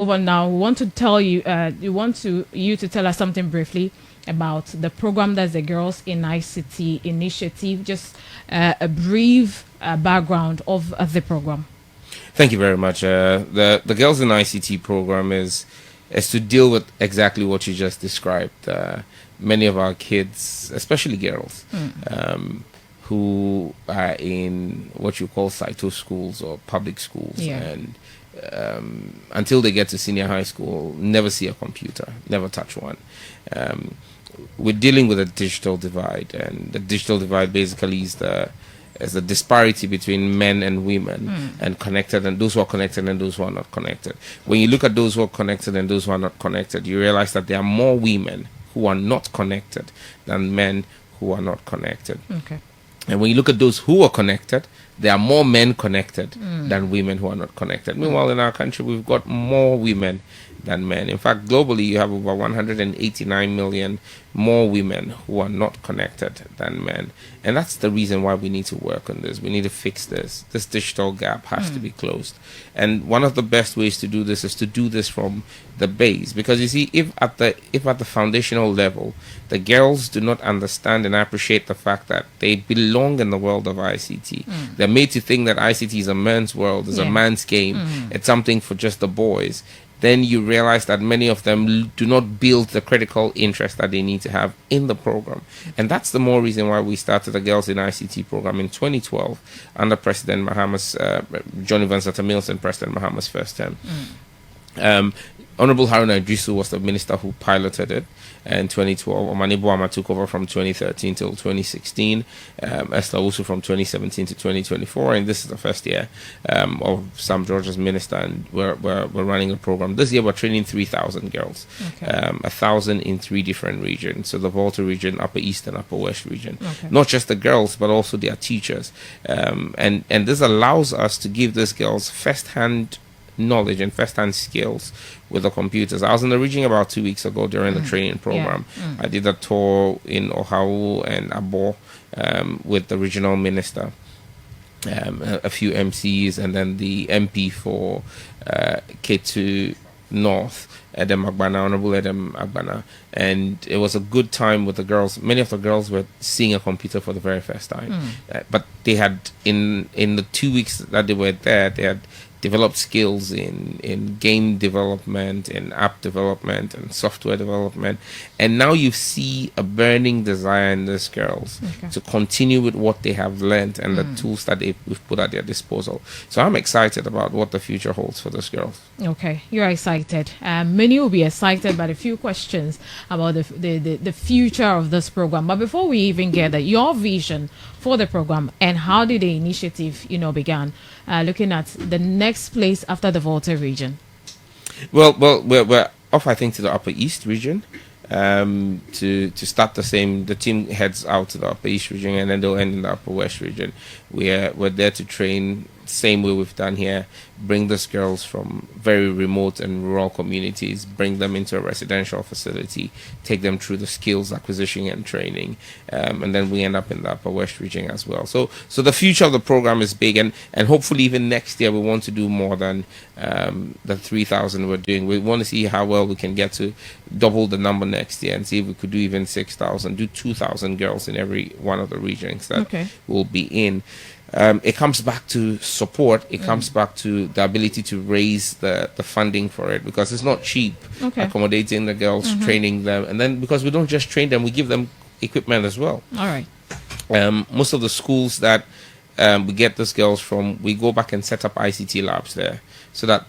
over now, we want to tell you, you to tell us something briefly about the program that's the Girls in ICT initiative. Just a brief background of the program. Thank you very much. The Girls in ICT program is to deal with exactly what you just described. Many of our kids, especially girls, who are in what you call Saito schools or public schools, and until they get to senior high school, never see a computer, never touch one. We're dealing with a digital divide, and the digital divide basically is the disparity between men and women, and connected, and those who are connected and those who are not connected. When you look at those who are connected and those who are not connected, you realize that there are more women who are not connected than men who are not connected. Okay. And when you look at those who are connected, there are more men connected than women who are not connected. Meanwhile, in our country, we've got more women than men. In fact, globally, you have over 189 million more women who are not connected than men. And that's the reason why we need to work on this. We need to fix this. This digital gap has to be closed. And one of the best ways to do this is to do this from the base. Because you see, if at the foundational level, the girls do not understand and appreciate the fact that they belong in the world of ICT. They're made to think that ICT is a man's world, is a man's game. It's something for just the boys. Then you realize that many of them do not build the critical interest that they need to have in the program. And that's the more reason why we started the Girls in ICT program in 2012 under President Mahama's, John Evans Atta Mills and President Mahama's first term. Honorable Haruna Idrisu was the minister who piloted it in 2012. Omani Boama took over from 2013 till 2016. Esther Usu from 2017 to 2024. And this is the first year of Sam George's minister. And we're running a program. This year we're training 3,000 girls. Okay. 1,000 in 3 different regions. So the Volta region, Upper East and Upper West region. Okay. Not just the girls, but also their teachers. And this allows us to give these girls first-hand knowledge and first-hand skills with the computers. I was in the region about 2 weeks ago during the training program. I did a tour in Ohau and Abo with the regional minister, a few MCs, and then the MP for K2 North, Edem Agbana, Honorable Edem Agbana. And it was a good time with the girls. Many of the girls were seeing a computer for the very first time. But they had, in the 2 weeks that they were there, they had developed skills in game development, in app development, and software development. And now you see a burning desire in these girls to continue with what they have learned and the tools that we've put at their disposal. So I'm excited about what the future holds for these girls. Okay, you're excited. Many will be excited by a few questions about the future of this program. But before we even get that, your vision for the program and how did the initiative, began, looking at the next place after the Volta region? Well, we're off, I think, to the Upper East region to start the same. The team heads out to the Upper East region and then they'll end in the Upper West region. We're there to train same way we've done here, bring these girls from very remote and rural communities, bring them into a residential facility, take them through the skills acquisition and training, and then we end up in the Upper West region as well. So the future of the program is big, and hopefully even next year we want to do more than the 3,000 we're doing. We want to see how well we can get to double the number next year and see if we could do even 6,000, do 2,000 girls in every one of the regions that we'll be in. It comes back to support. It comes back to the ability to raise the funding for it, because it's not cheap accommodating the girls, training them, and then because we don't just train them, we give them equipment as well. All right. Most of the schools that we get these girls from, we go back and set up ICT labs there, so that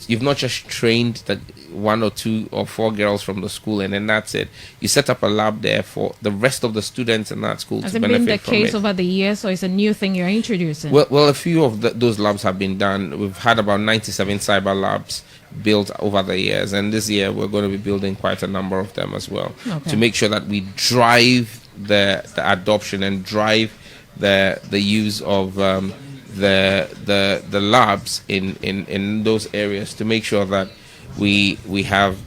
you've not just trained the 1 or 2 or 4 girls from the school and then that's it. You set up a lab there for the rest of the students in that school to benefit from it. Has it been the case over the years, or is it a new thing you're introducing? Well, a few of those labs have been done. We've had about 97 cyber labs built over the years, and this year we're going to be building quite a number of them as well, to make sure that we drive the adoption and drive the use of the labs in those areas, to make sure that we have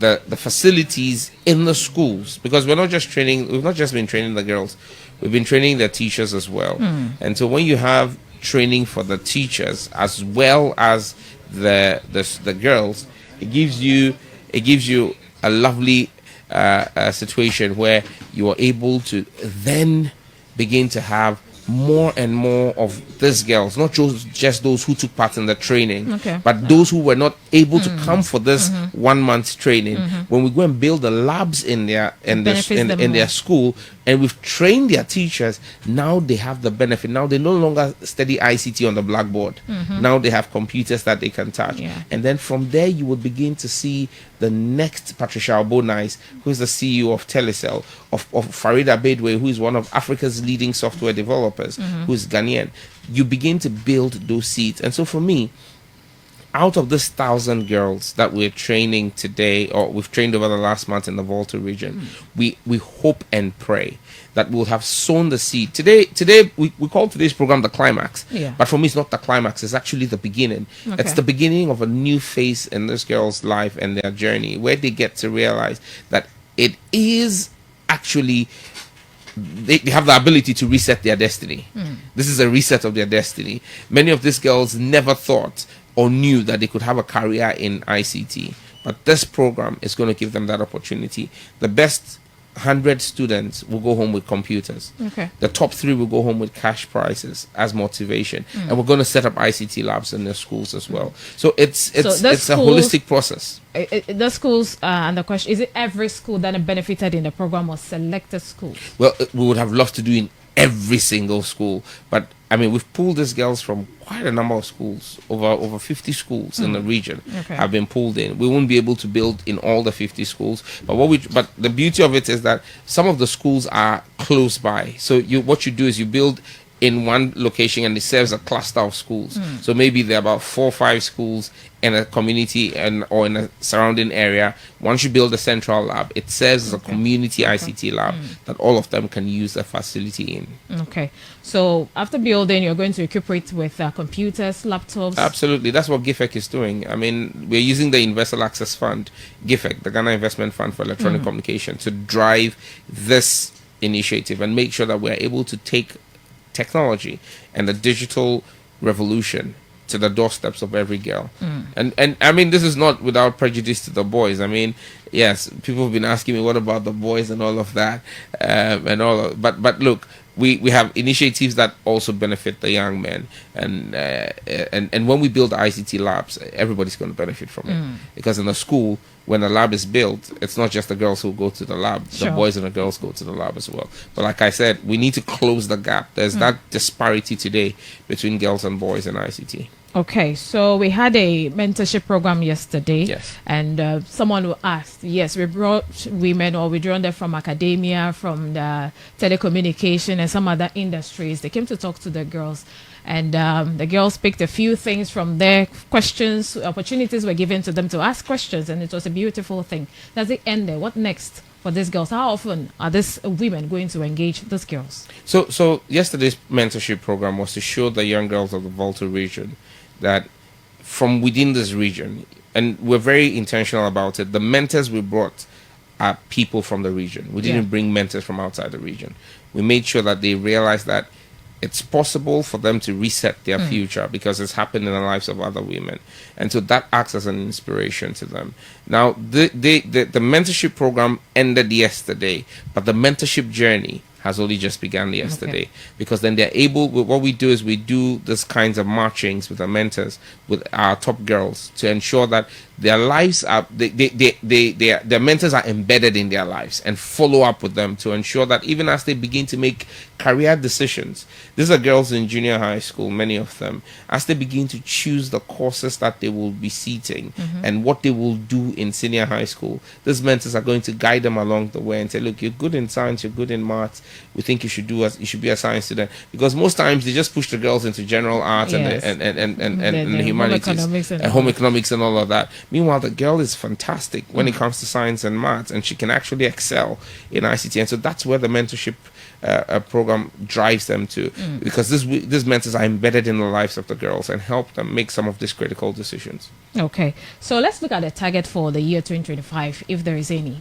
the facilities in the schools, because we've not just been training the girls, we've been training the teachers as well. And so when you have training for the teachers as well as the girls, it gives you a lovely situation where you are able to then begin to have more and more of these girls, not just those who took part in the training, but those who were not able to come for this 1 month training. When we go and build the labs in their in their school, and we've trained their teachers, now they have the benefit. Now they no longer study ICT on the blackboard. Now they have computers that they can touch. And then from there, you will begin to see the next Patricia Obonais, who is the CEO of Telecel, of Farida Bedwe, who is one of Africa's leading software developers, who is Ghanaian. You begin to build those seeds. And so for me, out of this 1,000 girls that we're training today, or we've trained over the last month in the Volta region, we hope and pray that we'll have sown the seed. Today we call today's program the climax. But for me, it's not the climax. It's actually the beginning. It's the beginning of a new phase in this girl's life and their journey, where they get to realize that it is actually... They have the ability to reset their destiny. This is a reset of their destiny. Many of these girls never thought or knew that they could have a career in ICT, but this program is going to give them that opportunity. The best 100 students will go home with computers. The top 3 will go home with cash prizes as motivation, and we're going to set up ICT labs in their schools as well. So it's a holistic process. The schools, and the question is: it every school that benefited in the program or selected schools? Well, we would have loved to do in every single school, but I mean, we've pulled these girls from quite a number of schools. Over 50 schools in the region have been pulled in. We won't be able to build in all the 50 schools, but the beauty of it is that some of the schools are close by. So what you do is you build in one location, and it serves a cluster of schools. So maybe there are about 4 or 5 schools in a community or in a surrounding area. Once you build a central lab, it serves as a community ICT lab that all of them can use the facility in. So after building, you're going to equip it with computers, laptops? Absolutely. That's what GIFEC is doing. I mean, we're using the Universal Access Fund, GIFEC, the Ghana Investment Fund for Electronic Communication, to drive this initiative and make sure that we're able to take technology and the digital revolution to the doorsteps of every girl. And I mean, this is not without prejudice to the boys. I mean, yes, people have been asking me, what about the boys and all of that, but look, we have initiatives that also benefit the young men, and when we build ICT labs, everybody's going to benefit from it, because in a school, when a lab is built, it's not just the girls who go to the lab, the boys and the girls go to the lab as well. But like I said, we need to close the gap. There's that disparity today between girls and boys in ICT. So we had a mentorship program yesterday, and someone who asked, we brought women, or we drawn them from academia, from the telecommunication and some other industries. They came to talk to the girls, and the girls picked a few things from their questions. Opportunities were given to them to ask questions, and it was a beautiful thing. Does it end there? What next for these girls? How often are these women going to engage these girls? So yesterday's mentorship program was to show the young girls of the Volta region that from within this region, and we're very intentional about it, the mentors we brought are people from the region. We didn't bring mentors from outside the region. We made sure that they realized that it's possible for them to reset their future, because it's happened in the lives of other women, and so that acts as an inspiration to them. Now, the mentorship program ended yesterday, but the mentorship journey has only just begun yesterday, because then they're able, what we do is we do this kinds of marchings with the mentors, with our top girls, to ensure that their lives are, their mentors are embedded in their lives, and follow up with them to ensure that even as they begin to make career decisions, these are girls in junior high school, many of them, as they begin to choose the courses that they will be seating and what they will do in senior high school, these mentors are going to guide them along the way and say, look, you're good in science, you're good in maths, we think you should be a science student. Because most times they just push the girls into general arts and the humanities and home economics and all of that. Meanwhile, the girl is fantastic when it comes to science and maths, and she can actually excel in ICT. And so that's where the mentorship program drives them to, because these mentors are embedded in the lives of the girls and help them make some of these critical decisions. So let's look at the target for the year 2025, if there is any.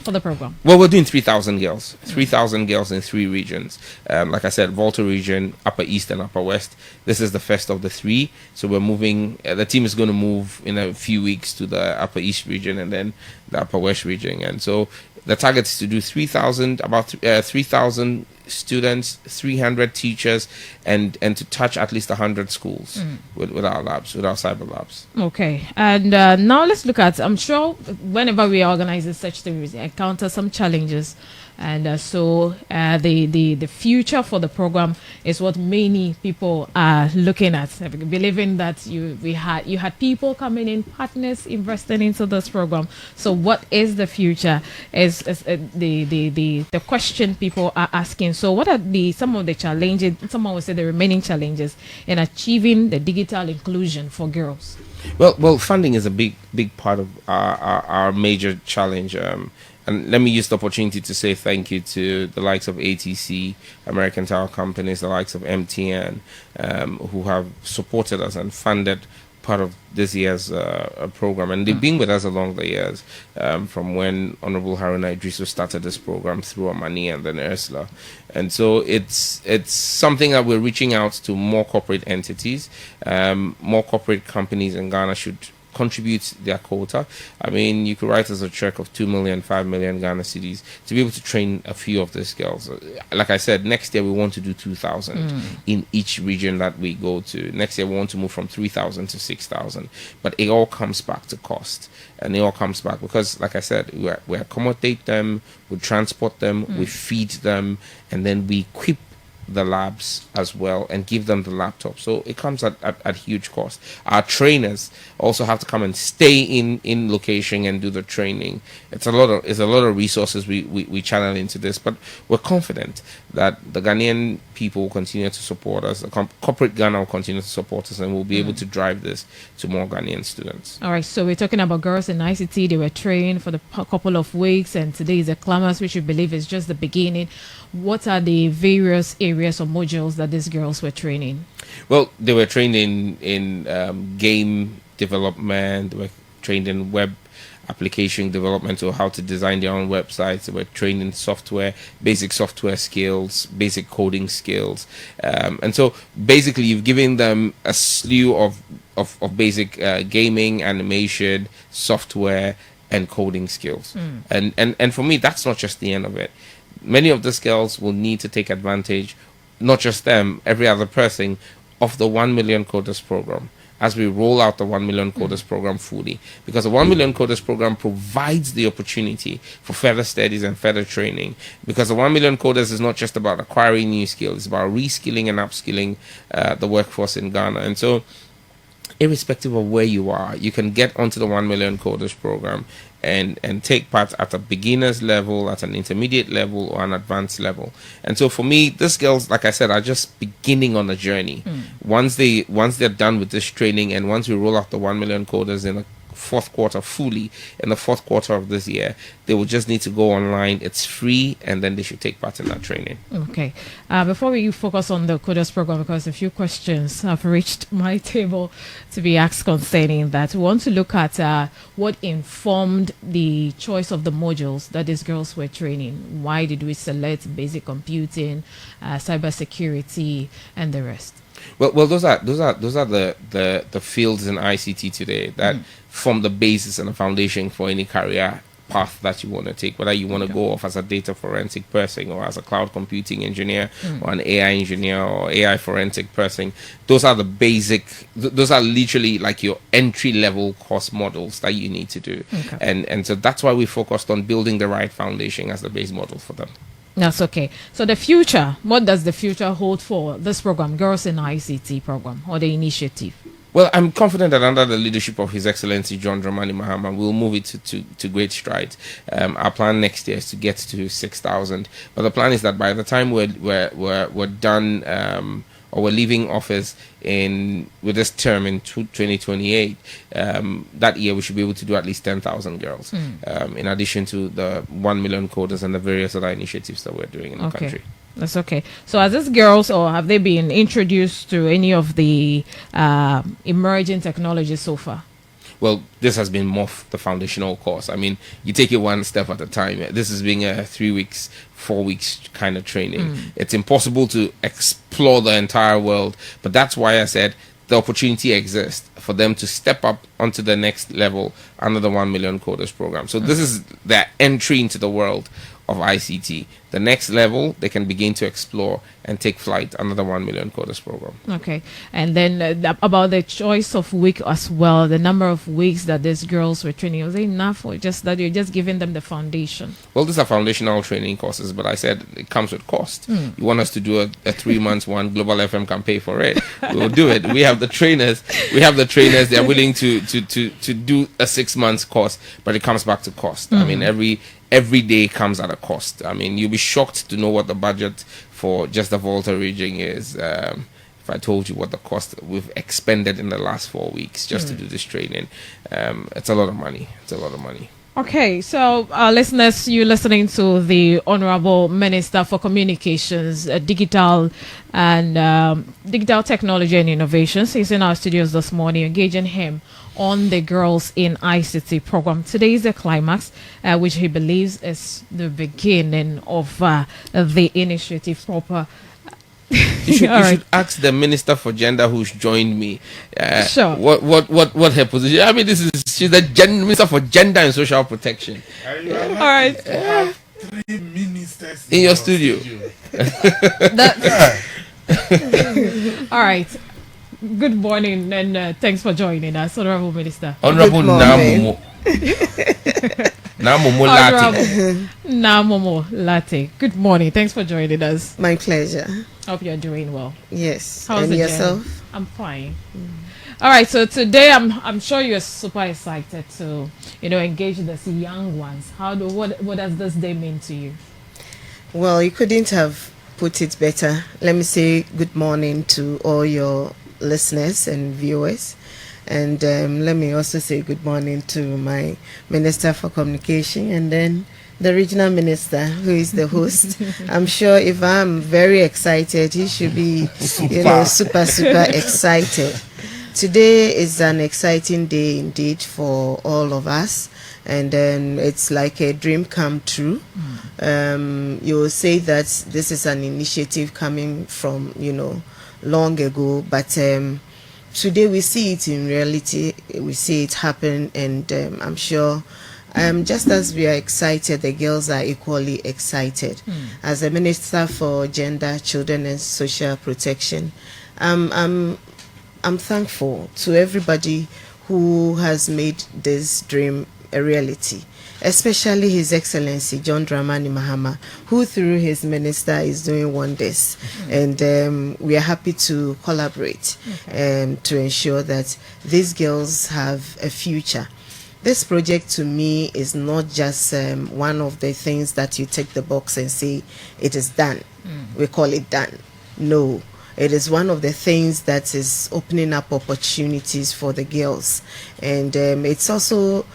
for the program? Well, we're doing 3,000 girls. 3,000 girls in 3 regions. Like I said, Volta region, Upper East and Upper West. This is the first of the 3. So we're moving, the team is going to move in a few weeks to the Upper East region and then the Upper West region. And so the target is to do 3,000, about 3,000 students, 300 teachers, and to touch at least 100 schools with our labs, with our cyber labs. Okay, and now let's look at, I'm sure whenever we are organizing such things, we encounter some challenges. And so the future for the program is what many people are looking at, believing that you had people coming in, partners investing into this program. So what is the future? Is the question people are asking. So what are some of the challenges? Someone would say the remaining challenges in achieving the digital inclusion for girls. Well, funding is a big part of our major challenge. And let me use the opportunity to say thank you to the likes of ATC, American Tower Companies, the likes of MTN, who have supported us and funded part of this year's program. And they've been with us along the years, from when Honorable Haruna Idrisu started this program through Amani and then Ursula. And so it's something that we're reaching out to more corporate entities, more corporate companies in Ghana should contribute their quota. I mean, you could write us a check of 2 million, 5 million Ghana cedis to be able to train a few of these girls. Like I said, next year we want to do 2,000 in each region that we go to. Next year we want to move from 3,000 to 6,000. But it all comes back to cost. And it all comes back because, like I said, we accommodate them, we transport them, we feed them, and then we equip the labs as well and give them the laptop. So it comes at huge cost. Our trainers also have to come and stay in location and do the training. It's a lot of resources we channel into this, but we're confident that the Ghanaian people will continue to support us. The corporate Ghana will continue to support us, and we'll be able to drive this to more Ghanaian students. All right, so we're talking about girls in ICT. They were trained for the couple of weeks, and today is a class, which we believe is just the beginning. What are the various areas or modules that these girls were training? Well, they were trained in game development. They were trained in web application development, or how to design their own websites. They were trained in software, basic software skills, basic coding skills. And so basically you've given them a slew of basic gaming, animation, software, and coding skills. And for me, that's not just the end of it. Many of these girls will need to take advantage, not just them, every other person, of the 1 million coders program as we roll out the 1 million coders program fully. Because the 1 million coders program provides the opportunity for further studies and further training. Because the 1 million coders is not just about acquiring new skills, it's about reskilling and upskilling the workforce in Ghana. And so, irrespective of where you are, you can get onto the 1 million coders program and take part at a beginner's level, at an intermediate level, or an advanced level. And so for me, these girls, like I said, are just beginning on the journey. Once they're done with this training, and once we roll out the 1 million coders in the fourth quarter fully, in the fourth quarter of this year, they will just need to go online. It's free, and then they should take part in that training. Okay. Before we focus on the coders program, because a few questions have reached my table to be asked concerning that, we want to look at what informed the choice of the modules that these girls were training. Why did we select basic computing, cybersecurity, and the rest? Well, those are the fields in ICT today that form the basis and the foundation for any career path that you want to take, whether you want to go off as a data forensic person, or as a cloud computing engineer, or an AI engineer, or AI forensic person. Those are the basic, those are literally like your entry level course models that you need to do. And so that's why we focused on building the right foundation as the base model for them. That's okay. So the future, what does the future hold for this program, Girls in ICT program, or the initiative? Well, I'm confident that under the leadership of His Excellency John Dramani Mahama, we'll move it to great strides. Our plan next year is to get to 6,000. But the plan is that by the time we're done, or we're leaving office with this term in 2028, that year we should be able to do at least 10,000 girls, in addition to the 1 million coders and the various other initiatives that we're doing in the country. That's okay. So are these girls, or have they been introduced to any of the emerging technologies so far? Well, this has been more the foundational course. I mean, you take it one step at a time. This is being a 3 weeks, 4 weeks kind of training. It's impossible to explore the entire world, but that's why I said the opportunity exists for them to step up onto the next level under the 1 million coders program. So this is their entry into the world of ICT. The next level, they can begin to explore and take flight under the 1 million coders program. Okay. And then about the choice of week as well, the number of weeks that these girls were training, was it enough, or just that you're just giving them the foundation? Well, these are foundational training courses, but I said it comes with cost. You want us to do a 3 months one, Global FM can pay for it. We'll do it. We have the trainers. They are willing to do a 6 months course, but it comes back to cost. I mean, every day comes at a cost. I mean, you'll be shocked to know what the budget for just the Volta region is. If I told you what the cost we've expended in the last 4 weeks just to do this training, it's a lot of money. It's a lot of money. Okay, so listeners, you're listening to the Honorable Minister for Communications, Digital Technology and Innovations. He's in our studios this morning, engaging him on the Girls in ICT program. Today is the climax, which he believes is the beginning of the initiative proper. You should ask the Minister for Gender who's joined me. Sure. What her position? I mean, she's the Minister for Gender and Social Protection. All right. 3 ministers in your studio. All right. Good morning and thanks for joining us, Honorable Minister. Honorable Namomo. Namomo Latte. Namomo Latte. Good morning. Thanks for joining us. My pleasure. Hope you're doing well. Yes. How's and the yourself? journey? I'm fine. All right. So today, I'm sure you're super excited to engage these young ones. What does this day mean to you? Well, you couldn't have put it better. Let me say good morning to all your listeners and viewers, and let me also say good morning to my Minister for Communication and then the regional minister who is the host. I'm sure if I'm very excited, he should be super excited. Today is an exciting day indeed for all of us, and it's like a dream come true. You will say that this is an initiative coming from long ago, but today we see it in reality. We see it happen, and I'm sure just as we are excited, the girls are equally excited. As a Minister for Gender, Children and Social Protection, I'm thankful to everybody who has made this dream a reality, especially His Excellency John Dramani Mahama, who through his minister is doing wonders. And we are happy to collaborate to ensure that these girls have a future. This project to me is not just one of the things that you take the box and say it is done. We call it done. No. It is one of the things that is opening up opportunities for the girls. And it's also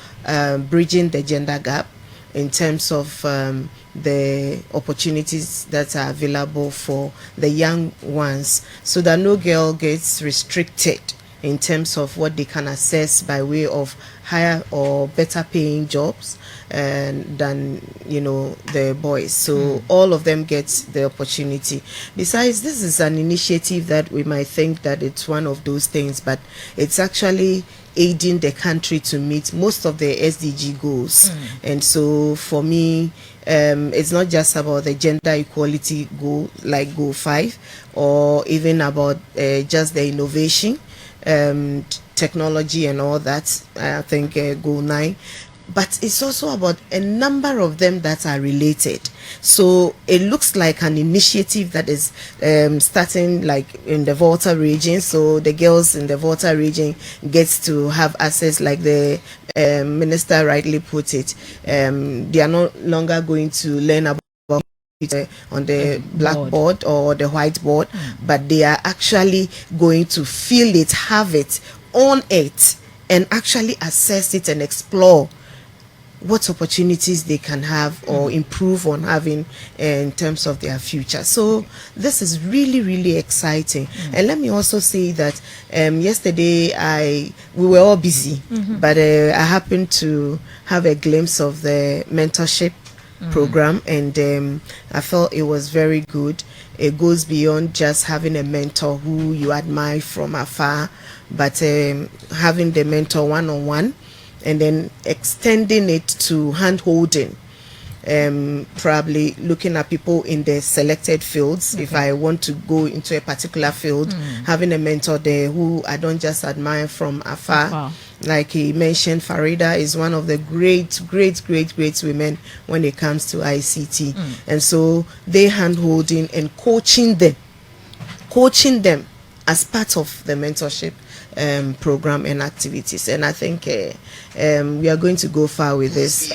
bridging the gender gap in terms of the opportunities that are available for the young ones, so that no girl gets restricted in terms of what they can access by way of higher or better paying jobs than the boys. So all of them get the opportunity. Besides, this is an initiative that we might think that it's one of those things, but it's actually aiding the country to meet most of the SDG goals. And so for me, it's not just about the gender equality goal like goal 5, or even about just the innovation, technology and all that. I think goal 9, but it's also about a number of them that are related. So it looks like an initiative that is starting like in the Volta region. So the girls in the Volta region gets to have access, like the minister rightly put it. They are no longer going to learn about on the blackboard or the whiteboard, but they are actually going to feel it, have it, own it, and actually assess it and explore what opportunities they can have or improve on having in terms of their future. So this is really, really exciting. And let me also say that yesterday we were all busy, but I happened to have a glimpse of the mentorship program, and I felt it was very good. It goes beyond just having a mentor who you admire from afar, but having the mentor one-on-one, and then extending it to hand-holding, probably looking at people in the selected fields. If I want to go into a particular field, having a mentor there who I don't just admire from afar. Like he mentioned, Farida is one of the great women when it comes to ICT. And so they hand-holding and coaching them as part of the mentorship program and activities. And I think we are going to go far with this.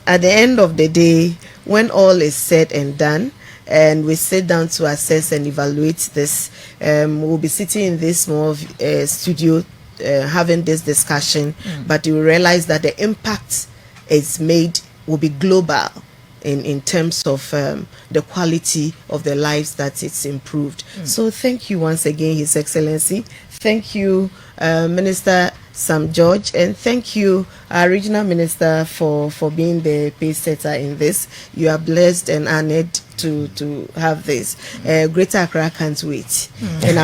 At the end of the day, when all is said and done, and we sit down to assess and evaluate this, we'll be sitting in this small studio having this discussion, but you will realize that the impact it's made will be global in terms of the quality of the lives that it's improved. So thank you once again, His Excellency. Thank you, Minister Sam George, and thank you, our Regional Minister, for being the pace setter in this. You are blessed and honored to have this. Greater Accra can't wait, and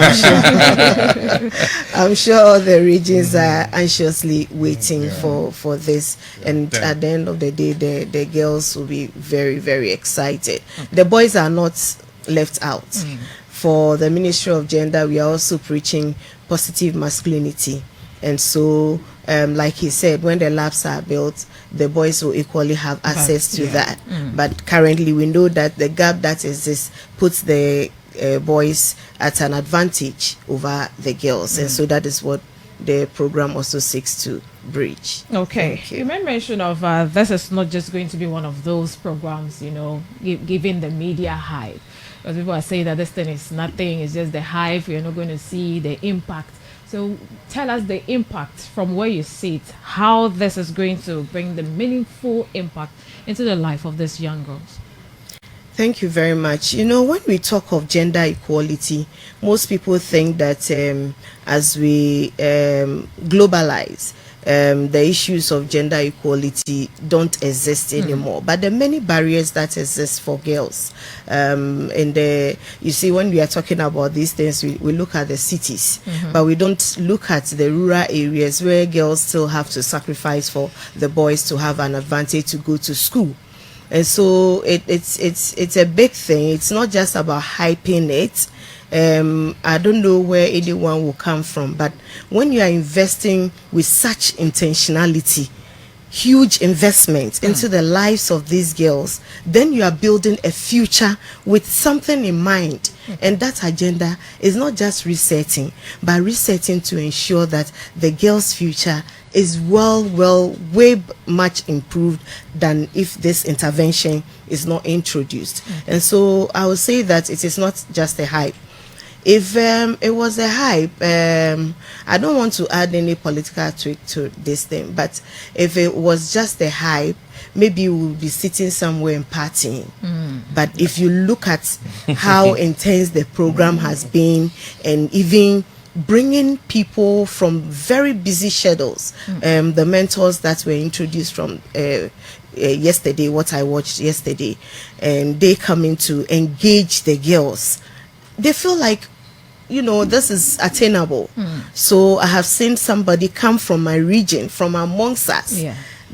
I'm sure all the regions are anxiously waiting for this. And at the end of the day, the girls will be very, very excited. The boys are not left out. For the Ministry of Gender, we are also preaching positive masculinity. And so, like he said, when the labs are built, the boys will equally have access to that. But currently, we know that the gap that exists puts the boys at an advantage over the girls. And so that is what the program also seeks to bridge. Okay. You made mention of this is not just going to be one of those programs, giving the media hype. Because people are saying that this thing is nothing, it's just the hype, you're not going to see the impact. So tell us the impact from where you sit, how this is going to bring the meaningful impact into the life of these young girls. Thank you very much. When we talk of gender equality, most people think that as we globalize, the issues of gender equality don't exist anymore. But the many barriers that exist for girls, you see, when we are talking about these things, we look at the cities, but we don't look at the rural areas where girls still have to sacrifice for the boys to have an advantage to go to school. And so it's a big thing. It's not just about hyping it. I don't know where anyone will come from, but when you are investing with such intentionality, huge investment into the lives of these girls, then you are building a future with something in mind. And that agenda is not just resetting, but resetting to ensure that the girls' future is way much improved than if this intervention is not introduced. And so I would say that it is not just a hype. If it was a hype, I don't want to add any political tweak to this thing, but if it was just a hype, maybe we would be sitting somewhere and partying. But if you look at how intense the program has been, and even bringing people from very busy schedules, the mentors that were introduced from yesterday, what I watched yesterday, and they coming to engage the girls, they feel like, this is attainable. So I have seen somebody come from my region, from amongst us,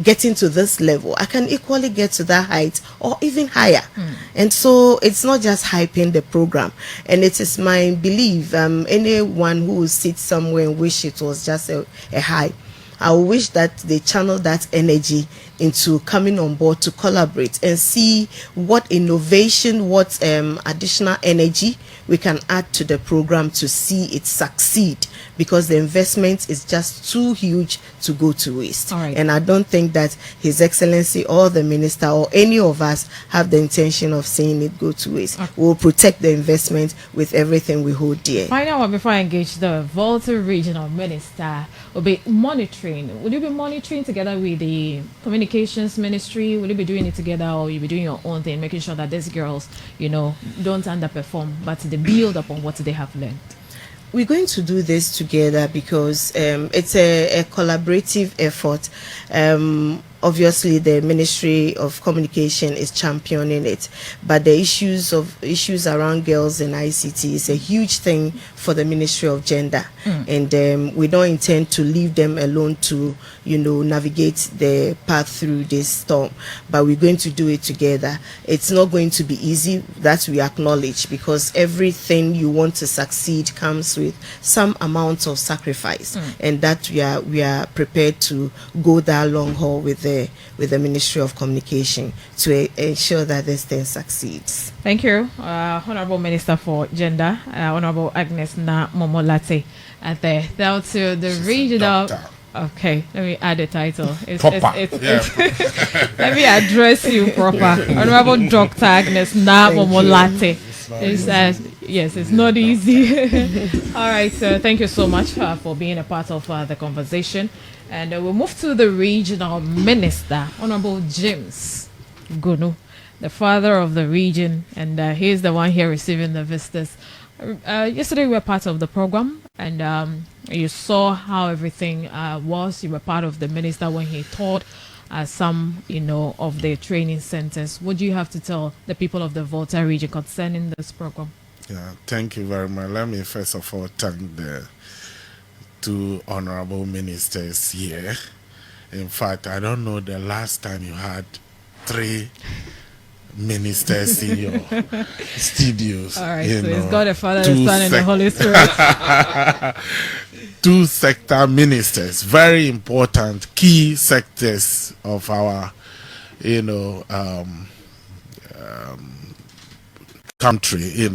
getting to this level. I can equally get to that height or even higher. And so it's not just hyping the program. And it is my belief, anyone who sits somewhere and wish it was just a hype, I wish that they channel that energy into coming on board to collaborate and see what innovation, what additional energy we can add to the program to see it succeed, because the investment is just too huge to go to waste. All right. And I don't think that His Excellency or the minister or any of us have the intention of seeing it go to waste. Okay. We'll protect the investment with everything we hold dear. Final one before I engage the Volta regional minister will be monitoring. Will you be monitoring together with the communications ministry? Will you be doing it together, or will you be doing your own thing, making sure that these girls, don't underperform, but they build upon what they have learned? We're going to do this together because it's a collaborative effort. Obviously, the Ministry of Communication is championing it, but the issues around girls in ICT is a huge thing for the Ministry of Gender, and we don't intend to leave them alone to, navigate the path through this storm. But we're going to do it together. It's not going to be easy, that we acknowledge, because everything you want to succeed comes with some amount of sacrifice, and that we are prepared to go that long haul with the Ministry of Communication to ensure that this thing succeeds. Thank you, Honorable Minister for Gender, Honorable Agnes Na Momolate. At down to the regional. Okay, let me add the title. Let me address you proper. Honorable Dr. Agnes Na Momolate. Yes, it's not easy. All right, so thank you so much for being a part of the conversation. And we'll move to the regional minister, Honorable James Gunu, the father of the region, and he's the one here receiving the visitors. Yesterday we were part of the program, and you saw how everything was. You were part of the minister when he taught some, of the training centers. What do you have to tell the people of the Volta region concerning this program? Yeah, thank you very much. Let me first of all thank the two honorable ministers here. In fact, I don't know the last time you had 3 ministers in your studios. All right, so it's God the Father, the Son, and the Holy Spirit. 2 sector ministers, very important key sectors of our, country,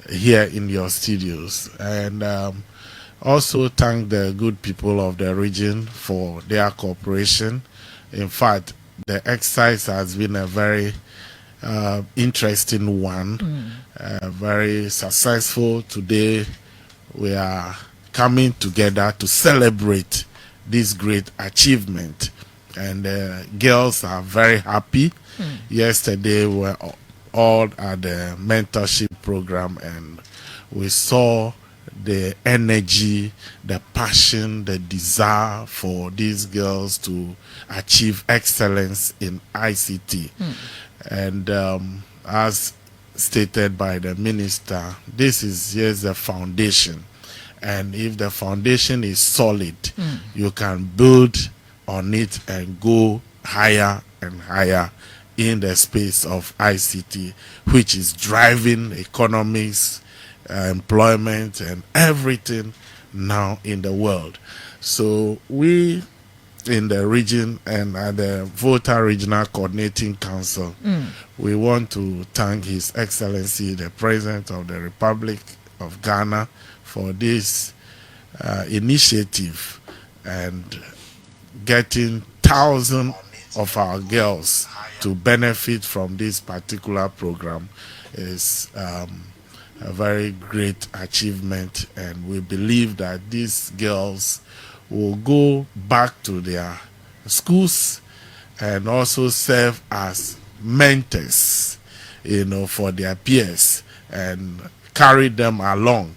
here in your studios. And also thank the good people of the region for their cooperation. In fact, the exercise has been a very interesting one, very successful. Today we are coming together to celebrate this great achievement, and girls are very happy. Yesterday we were all at the mentorship program, and we saw the energy, the passion, the desire for these girls to achieve excellence in ICT. And as stated by the minister, this is just the foundation. And if the foundation is solid, you can build on it and go higher and higher in the space of ICT, which is driving economics, employment, and everything now in the world. So we in the region and at the Volta Regional Coordinating Council, we want to thank His Excellency the President of the Republic of Ghana for this initiative, and getting thousands of our girls to benefit from this particular program is a very great achievement, and we believe that these girls will go back to their schools and also serve as mentors, for their peers, and carry them along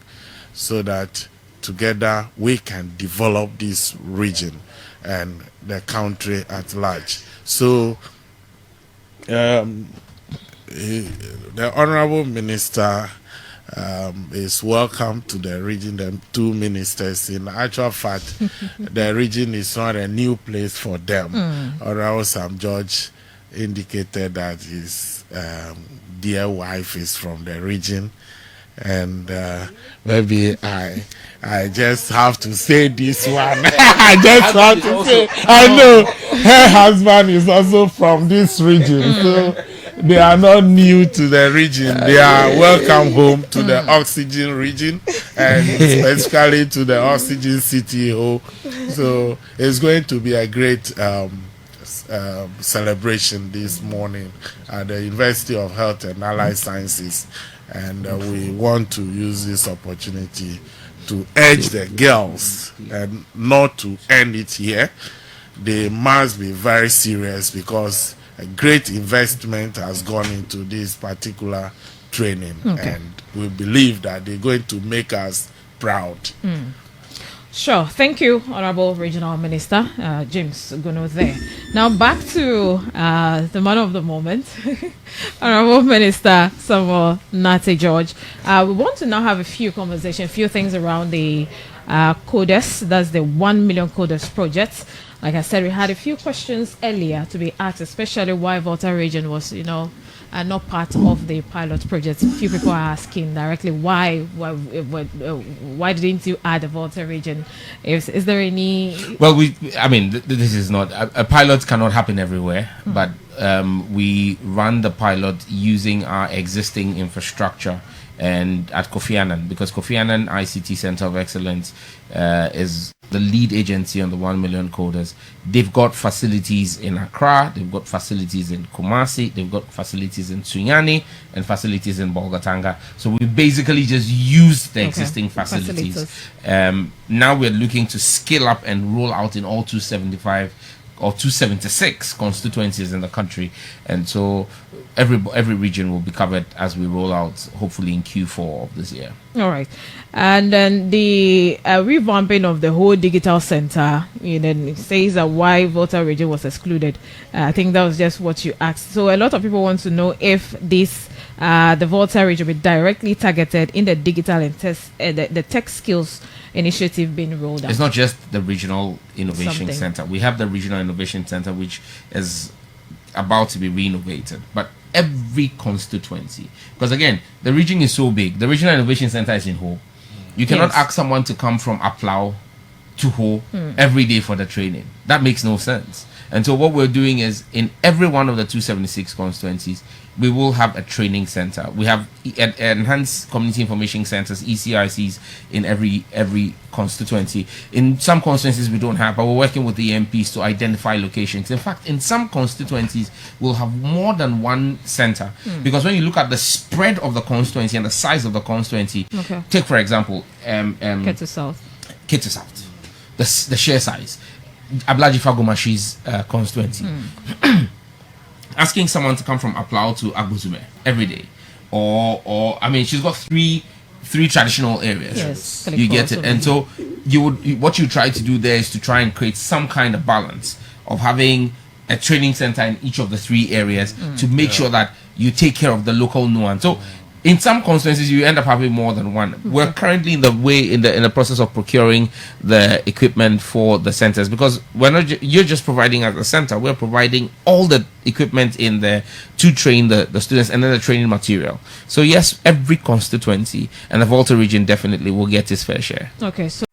so that together we can develop this region and the country at large. So the Honorable Minister is welcome to the region, the 2 ministers. In actual fact, the region is not a new place for them. Honorable Sam George indicated that his dear wife is from the region, and maybe I just have to say this one. I just have to say, I know her husband is also from this region, so they are not new to the region. They are welcome home to the oxygen region, and especially to the oxygen city. So it's going to be a great celebration this morning at the University of Health and Allied Sciences, and we want to use this opportunity to urge the girls and not to end it here. They must be very serious, because a great investment has gone into this particular training, and we believe that they're going to make us proud. Sure. Thank you, Honorable Regional Minister James Gono there. Now back to the man of the moment, Honorable Minister Samuel Nate George. We want to now have a few things around the CODES, that's the 1 million CODES project. Like I said, we had a few questions earlier to be asked, especially why Volta region was, not part of the pilot project. A few people are asking directly why didn't you add the Volta region? Is there any? Well, this is not a pilot cannot happen everywhere, but we run the pilot using our existing infrastructure and at Kofi Annan, because Kofi Annan ICT Center of Excellence is the lead agency on the 1 million coders. They've got facilities in Accra, they've got facilities in Kumasi, they've got facilities in Sunyani, and facilities in Bolgatanga. So we basically just use the existing facilities. Now we're looking to scale up and roll out in all 275 or 276 constituencies in the country, and so every region will be covered as we roll out, hopefully in Q4 of this year. All right. And then the revamping of the whole digital center, it says that why Volta region was excluded. I think that was just what you asked. So a lot of people want to know if this the Volta region will be directly targeted in the digital and the tech skills initiative being rolled out. It's not just the Regional Innovation Center. We have the Regional Innovation Center, which is about to be renovated, but every constituency, because again, the region is so big. The Regional Innovation Center is in Ho. You cannot ask someone to come from Aplau to Ho every day for the training. That makes no sense. And so what we're doing is, in every one of the 276 constituencies, we will have a training center. We have enhanced community information centers, ECICs, in every constituency. In some constituencies we don't have, but we're working with the MPs to identify locations. In fact, in some constituencies we'll have more than one center, because when you look at the spread of the constituency and the size of the constituency, take for example Ketu South, the sheer size, Ablaji Fagomashi's constituency. Asking someone to come from Aplau to Agbuzume every day, or she's got three traditional areas. Yes, you get it. And so what you try to do there is to try and create some kind of balance of having a training center in each of the three areas to make sure that you take care of the local nuance. So in some constituencies you end up having more than one. We're currently in the process of procuring the equipment for the centers, because you're just providing as a center, we're providing all the equipment in there to train the students, and then the training material. So yes, every constituency and the Volta region definitely will get its fair share. Okay, so